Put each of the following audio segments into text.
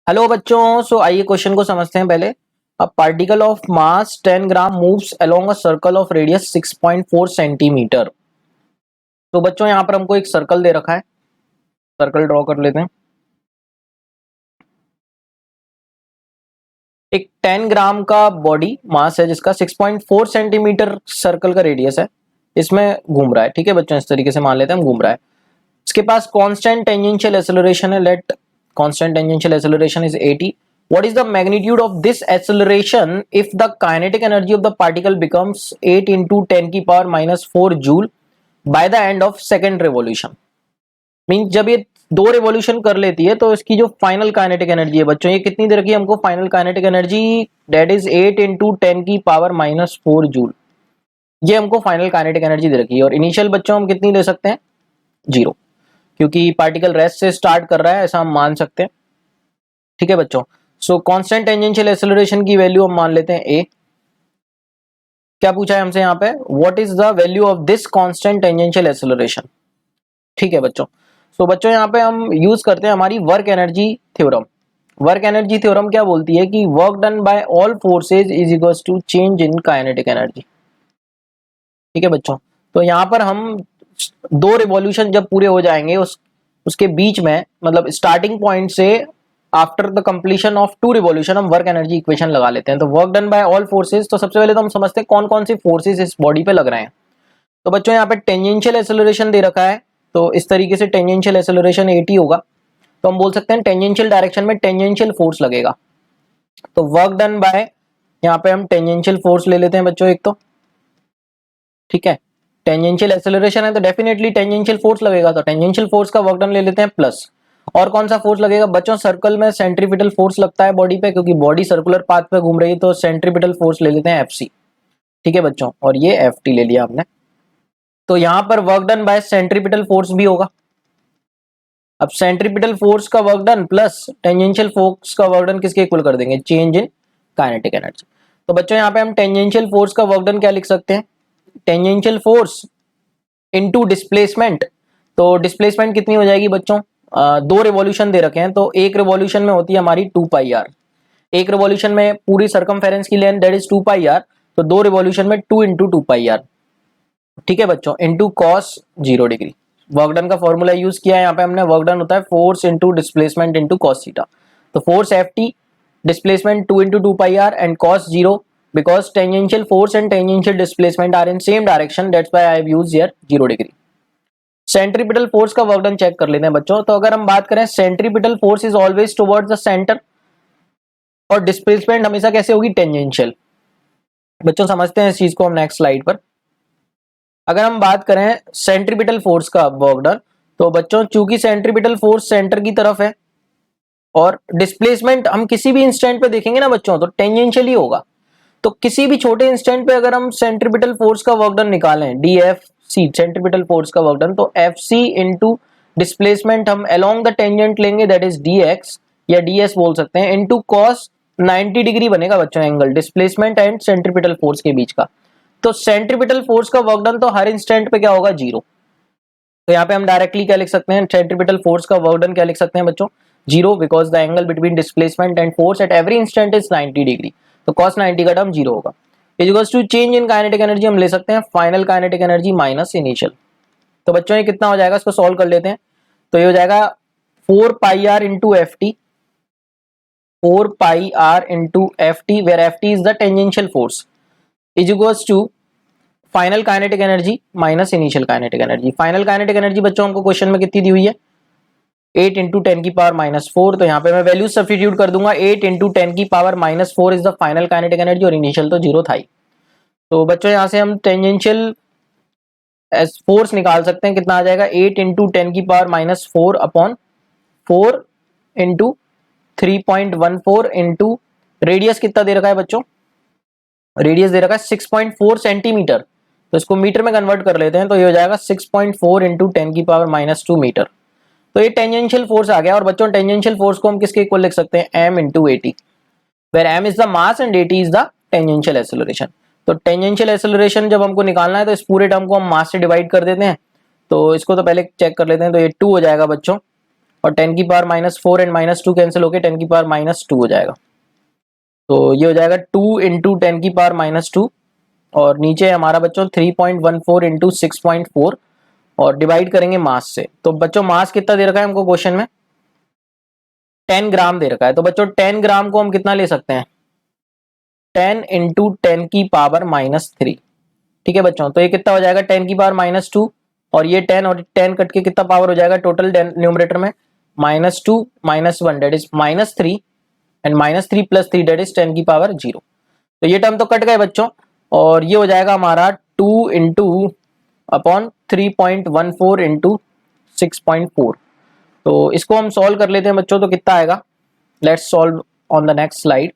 Hello बच्चों, सो आइए question को समझते हैं पहले। A particle of mass 10 gram moves along a circle of radius 6.4 centimetre. तो बच्चों यहाँ पर हमको एक सर्कल दे रखा है, सर्कल ड्रॉ कर लेते हैं। एक 10 ग्राम का बॉडी मास है जिसका 6.4 सेंटीमीटर सर्कल का रेडियस है, इसमें घूम रहा है। ठीक है बच्चों, इस तरीके से मान लेते हैं हम घूम रहा है। इसके पास कांस्टेंट टेंजेंशियल एक्सेलरेशन है। Let constant tangential acceleration is 80. What is the magnitude of this acceleration if the kinetic energy of the particle becomes 8 into 10 की power minus 4 joule by the end of second revolution? Mean जब ये दो revolution कर लेती है तो इसकी जो फाइनल काइनेटिक एनर्जी है बच्चों, ये कितनी दे रखी है हमको? Final kinetic energy that is 8 into 10 की पावर माइनस 4 जूल। ये हमको फाइनल काइनेटिक एनर्जी दे रखी है। और इनिशियल बच्चों हम कितनी ले सकते हैं? 0, क्योंकि पार्टिकल रेस्ट से स्टार्ट कर रहा है, ऐसा हम मान सकते हैं। ठीक है बच्चों, सो कांस्टेंट टेंजेंशियल एक्सेलरेशन की वैल्यू हम मान लेते हैं a। क्या पूछा है हमसे यहाँ पे? What is the value of this constant tangential acceleration. ठीक है बच्चों, सो बच्चों यहाँ पे हम यूज करते हैं हमारी work energy theorem. Work energy theorem क्या बोलती है कि work done by all forces is equals to change in kinetic energy. ठीक है बच्चों, तो यहाँ पर हम दो रिवॉल्यूशन जब पूरे हो जाएंगे उसके बीच में, मतलब स्टार्टिंग पॉइंट से after the completion of 2 revolution हम वर्क एनर्जी इक्वेशन लगा लेते हैं। तो work done by all forces, तो सबसे पहले तो हम समझते हैं कौन कौन सी फोर्सेज इस बॉडी पे लग रहे हैं। तो बच्चों यहाँ पे टेंजेंशियल एक्सेलरेशन दे रखा है, तो इस तरीके से टेंजेंशियल एक्सेलरेशन 80 होगा। तो हम बोल सकते हैं टेंजेंशियल डायरेक्शन में टेंजेंशियल फोर्स लगेगा। तो वर्क डन बाय, यहाँ पे हम टेंजेंशियल फोर्स ले लेते हैं बच्चों एक तो। ठीक है, टेंजेंशियल एक्सेलरेशन है तो डेफिनेटली टेंजेंशियल फोर्स लगेगा, तो टेंजेंशियल फोर्स का वर्क डन ले लेते हैं प्लस। और कौन सा फोर्स लगेगा बच्चों? सर्कल में सेंट्रीपिटल फोर्स लगता है बॉडी पे, क्योंकि बॉडी सर्कुलर पाथ पे घूम रही है, तो सेंट्रीपिटल फोर्स ले लेते हैं एफसी। ठीक है बच्चों, और ये एफटी ले लिया हमने। तो यहां पर work done bye centripetal force भी होगा। अब सेंट्रीपिटल फोर्स का work done plus tangential force का वर्क डन किसके इक्वल कर देंगे? Change in kinetic energy. तो बच्चों यहाँ पे हम टेंजेंशियल फोर्स का वर्क डन क्या लिख सकते हैं? Tangential force into displacement. तो डिस्प्लेसमेंट कितनी हो जाएगी बच्चों? दो रिवॉल्यूशन दे रखे हैं, तो एक रिवॉल्यूशन में होती है हमारी 2 पाई आर। एक रिवॉल्यूशन में पूरी सर्कमफेरेंस की length that is 2 pi R, तो दो रिवॉल्यूशन में 2 इंटू 2 पाई आर। ठीक है बच्चों, into cos 0 degree. Work done का फॉर्मूला यूज किया है यहाँ पे हमने। वर्क डन होता है force into displacement into cos theta. तो force F T, displacement 2 into 2 pi R and cos 0, because tangential force and tangential displacement are in same direction, that's why I have used here 0 degree. Centripetal force का work done check कर लेते हैं बच्चों। तो अगर हम बात करें, centripetal force is always towards the centre, और डिस्प्लेसमेंट हमेशा कैसे होगी? टेंजेंशियल। बच्चों समझते हैं इस चीज को हम नेक्स्ट स्लाइड पर। अगर हम बात करें सेंट्रीपिटल फोर्स का वर्क डन, तो बच्चों चूंकि सेंट्रीपिटल फोर्स सेंटर की तरफ है और डिस्प्लेसमेंट हम किसी भी इंस्टेंट पे देखेंगे ना बच्चों, तो टेंजेंशियल ही होगा। तो किसी भी छोटे इंस्टेंट पे अगर हम सेंट्रीपिटल फोर्स का वर्क डन निकालें, D F C, centripetal force का वर्क डन, तो एफ सी इंटू डिस्प्लेसमेंट हम अलोंग द टेंजेंट लेंगे, दैट इज डी एक्स या डी एस बोल सकते हैं, इंटू कॉस 90 डिग्री बनेगा बच्चों angle displacement and centripetal force के बीच का। तो सेंट्रीपिटल फोर्स का वर्क डन तो हर इंस्टेंट पे क्या होगा? 0। तो यहाँ पे हम डायरेक्टली क्या लिख सकते हैं? सेंट्रीपिटल फोर्स का वर्क डन क्या लिख सकते हैं बच्चों? 0, because the angle between displacement and force at every instant is 90 degree. तो cos 90 का टर्म 0 होगा। Equals to change in kinetic energy हम ले सकते हैं final kinetic energy minus initial. तो बच्चों ये कितना हो जाएगा? इसको सॉल्व कर लेते हैं। तो ये हो जाएगा 4 pi R into F T, 4 pi R into F T, where F T is the tangential force, is equals to final kinetic energy minus initial kinetic energy. Final kinetic energy बच्चों हमको question में कितनी दी हुई है? 8 into 10 की power minus 4। तो यहाँ पे मैं वैल्यू सब्स्टिट्यूट कर दूंगा। 8 इंटू 10 की power minus 4 is the final kinetic energy, और इनिशियल तो 0 था ही। तो बच्चों यहाँ से हम टेंजेंशियल फोर्स निकाल सकते हैं। कितना आ जाएगा? 8 इंटू 10 की power minus 4 upon 4 into 3.14 into radius कितना दे रखा है बच्चों? रेडियस दे रखा है 6.4 सेंटीमीटर। तो इसको मीटर में कन्वर्ट कर लेते हैं, तो ये हो जाएगा 6.4 इंटू 10 की पावर माइनस 2 मीटर। तो ये टेंजेंशियल फोर्स आ गया। और बच्चों टेंजेंशियल फोर्स को हम किसके इक्वल लिख सकते हैं? m into A T, where M is the mass and A T is the tangential acceleration. तो टेंजेंशियल एक्सेलरेशन जब हमको निकालना है तो इस पूरे टर्म को हम मास से डिवाइड कर देते हैं। तो इसको तो पहले चेक कर लेते हैं। तो ये 2 हो जाएगा बच्चों, और 10 की पावर -4 एंड -2 कैंसिल होके 10 की पावर -2 हो जाएगा। तो ये हो जाएगा 2 इंटू 10 की पावर -2 और नीचे हमारा बच्चों 3.14 इंटू 6.4 और डिवाइड करेंगे मास से। तो बच्चों मास कितना दे रखा है हमको क्वेश्चन में? 10 ग्राम दे रखा है। तो बच्चों 10 ग्राम को हम कितना ले सकते हैं? 10 इंटू 10 की पावर -3। ठीक है बच्चों, तो ये कितना हो जाएगा? 10 की पावर -2 और ये 10 और 10 कट के कितना पावर हो जाएगा टोटल न्यूमरेटर में? -2 -1 that is -3 and -3 + 3 that is 10 की पावर 0। तो ये टर्म तो कट गए बच्चों और ये हो जाएगा हमारा 2 इंटू अपॉन 3.14 इंटू 6.4। तो इसको हम सॉल्व कर लेते हैं बच्चों, तो कितना आएगा? Let's solve on the next slide.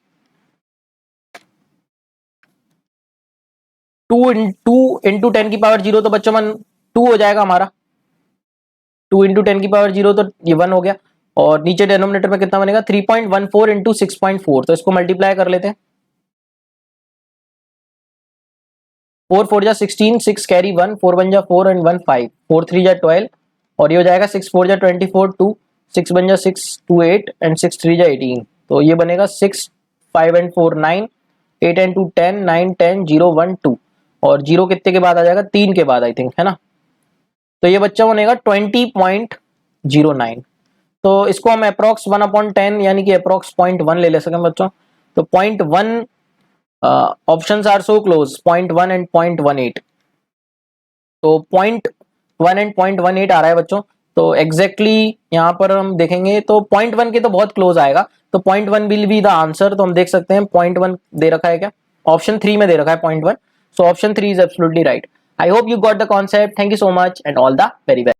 2 into 10 की पावर 0 तो बच्चों मन 2 हो जाएगा हमारा। 2 इंटू 10 की पावर 0 तो ये 1 हो गया और नीचे डेनोमिनेटर में कितना बनेगा? 3.14 इंटू 6.4। तो इसको मल्टीप्लाई कर लेते हैं। 4 4 जा 16, 6 कैरी 1, 4 1 जा 4 एंड 1 5, 4 3 जा 12 और ये हो जाएगा 6 4 जा 24, 2 6 1 जा 6, 2 8 एंड 6 3 जा 18। तो ये बनेगा 6 5 एंड 4 9, 8 एंड 2 10, 9 10 0 1 2 और 0 कितने के बाद आ जाएगा? 3 के बाद आई थिंक, है ना। तो ये बच्चा बनेगा 20.09। तो इसको हम अप्रॉक्स 1/10 यानी कि अप्रॉक्स 0.1 ले सकें बच्चों। तो 0.1 options are so close, 0.1 and 0.18। तो 0.1 एंड 0.18 आ रहा है बच्चों। तो एग्जैक्टली यहाँ पर हम देखेंगे तो 0.1 के तो बहुत क्लोज आएगा। तो 0.1 विल बी द आंसर। तो हम देख सकते हैं 0.1 दे रखा है क्या? ऑप्शन 3 में दे रखा है 0.1। So option 3 is absolutely right. I hope you got the concept. Thank you so much and all the very best.